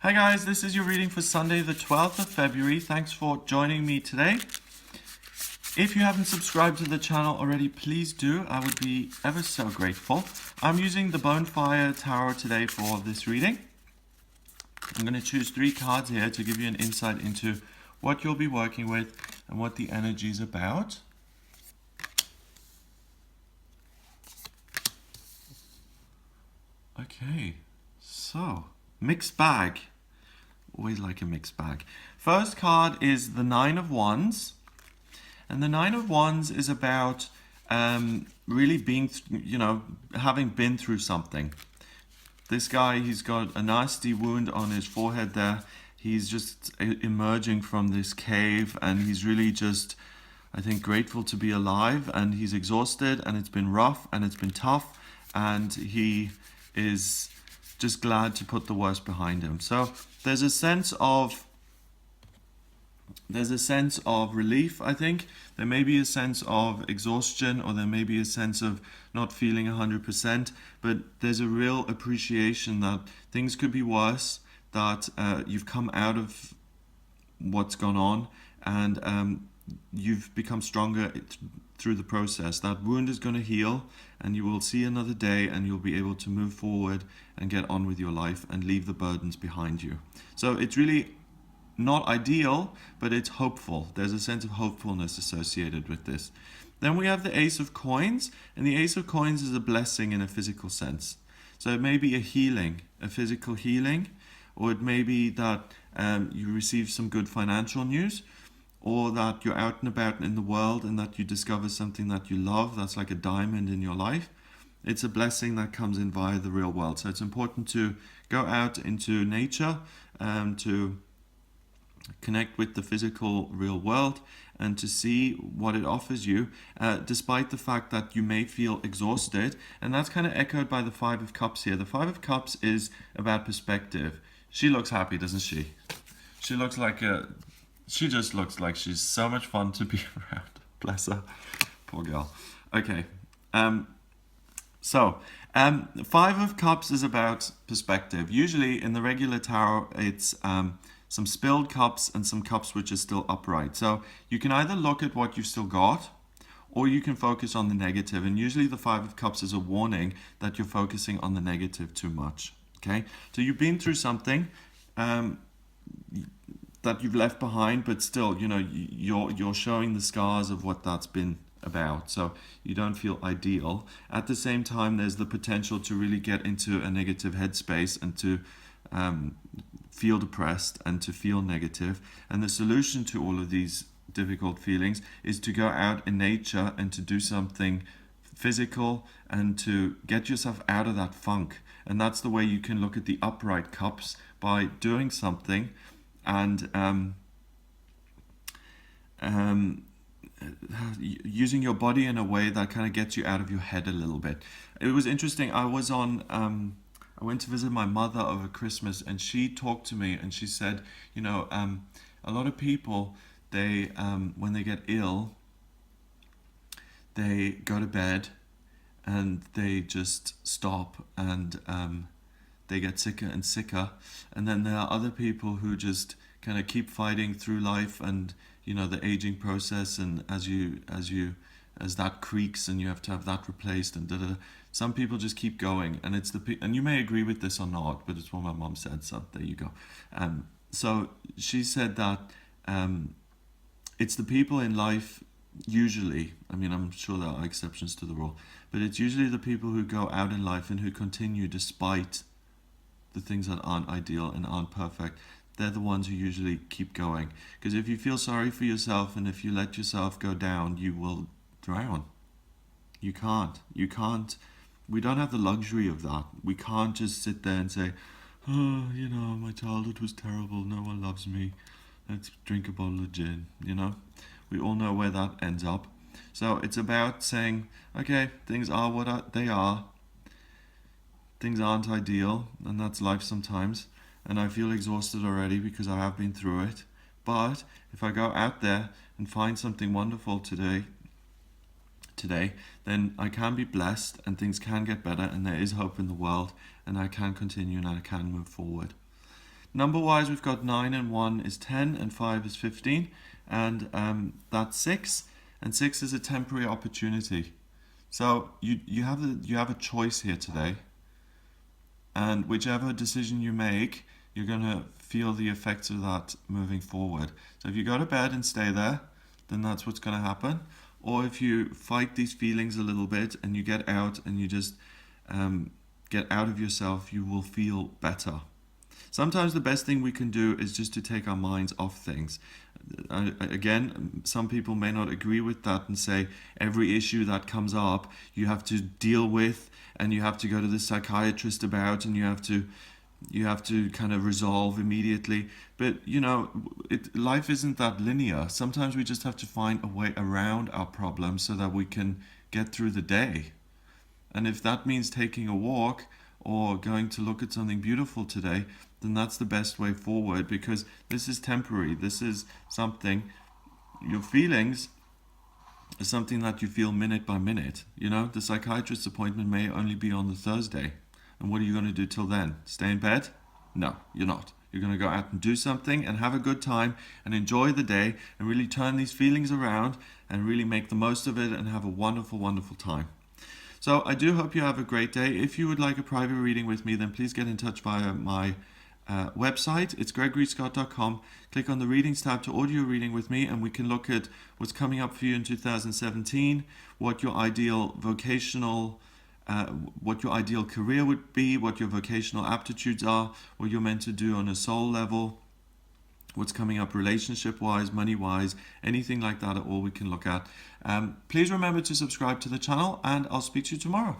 Hi guys, this is your reading for Sunday the 12th of February. Thanks for joining me today. If you haven't subscribed to the channel already, please do. I would be ever so grateful. I'm using the Bonefire Tarot today for this reading. I'm going to choose 3 cards here to give you an insight into what you'll be working with and what the energy is about. Okay, so mixed bag. Always like a mixed bag. First card is the Nine of Wands. And the Nine of Wands is about really being, having been through something. This guy, he's got a nasty wound on his forehead there. He's just emerging from this cave and he's really just, I think, grateful to be alive, and he's exhausted and it's been rough and it's been tough, and he is just glad to put the worst behind him. So there's a sense of relief, I think. There may be a sense of exhaustion, or there may be a sense of not feeling 100%, but there's a real appreciation that things could be worse, that you've come out of what's gone on, and you've become stronger through the process. That wound is going to heal, and you will see another day, and you'll be able to move forward and get on with your life and leave the burdens behind you. So it's really not ideal, but it's hopeful. There's a sense of hopefulness associated with this. Then we have the Ace of Coins, and the Ace of Coins is a blessing in a physical sense. So it may be a healing, a physical healing, or it may be that you receive some good financial news, or that you're out and about in the world and that you discover something that you love, that's like a diamond in your life. It's a blessing that comes in via the real world. So it's important to go out into nature, to connect with the physical real world, and to see what it offers you, despite the fact that you may feel exhausted. And that's kind of echoed by the Five of Cups here. The Five of Cups is about perspective. She looks happy, doesn't she? She just looks like she's so much fun to be around. Bless her. Poor girl. Okay. Five of Cups is about perspective. Usually in the regular tarot, it's some spilled cups and some cups which are still upright. So you can either look at what you've still got, or you can focus on the negative. And usually the Five of Cups is a warning that you're focusing on the negative too much. Okay? So you've been through something that you've left behind, but still, you're showing the scars of what that's been about. So you don't feel ideal. At the same time, there's the potential to really get into a negative headspace and to feel depressed and to feel negative. And the solution to all of these difficult feelings is to go out in nature and to do something physical and to get yourself out of that funk. And that's the way you can look at the upright cups, by doing something and using your body in a way that kind of gets you out of your head a little bit. It was interesting. I went to visit my mother over Christmas, and she talked to me and she said, a lot of people, they when they get ill, they go to bed and they just stop, and they get sicker and sicker. And then there are other people who just kind of keep fighting through life, and the aging process, and as that creaks and you have to have that replaced, and some people just keep going, and and you may agree with this or not, but it's what my mom said, so there you go. So she said that it's the people in life, usually, I'm sure there are exceptions to the rule, but it's usually the people who go out in life and who continue despite the things that aren't ideal and aren't perfect. They're the ones who usually keep going. Because if you feel sorry for yourself and if you let yourself go down, you will drown. You can't. We don't have the luxury of that. We can't just sit there and say, oh, my childhood was terrible. No one loves me. Let's drink a bottle of gin, We all know where that ends up. So it's about saying, okay, things are what they are. Things aren't ideal, and that's life sometimes. And I feel exhausted already because I have been through it. But if I go out there and find something wonderful today, then I can be blessed, and things can get better, and there is hope in the world, and I can continue and I can move forward. Number wise, we've got 9 and 1 is 10, and 5 is 15, and that's 6. And 6 is a temporary opportunity. So you have a choice here today, and whichever decision you make, you're going to feel the effects of that moving forward. So if you go to bed and stay there, then that's what's going to happen. Or if you fight these feelings a little bit and you get out and you just get out of yourself, you will feel better. Sometimes the best thing we can do is just to take our minds off things. Again, some people may not agree with that and say every issue that comes up you have to deal with and you have to go to the psychiatrist about and you have to kind of resolve immediately. But life isn't that linear. Sometimes we just have to find a way around our problems so that we can get through the day. And if that means taking a walk or going to look at something beautiful today, then that's the best way forward, because this is temporary. This is something, your feelings is something that you feel minute by minute. The psychiatrist's appointment may only be on the Thursday. And what are you going to do till then? Stay in bed? No, you're not. You're going to go out and do something and have a good time and enjoy the day and really turn these feelings around and really make the most of it and have a wonderful, wonderful time. So I do hope you have a great day. If you would like a private reading with me, then please get in touch via my website. It's gregoryscott.com. Click on the readings tab to order your reading with me, and we can look at what's coming up for you in 2017, what your ideal career would be, what your vocational aptitudes are, what you're meant to do on a soul level, what's coming up relationship-wise, money-wise, anything like that at all we can look at. Please remember to subscribe to the channel, and I'll speak to you tomorrow.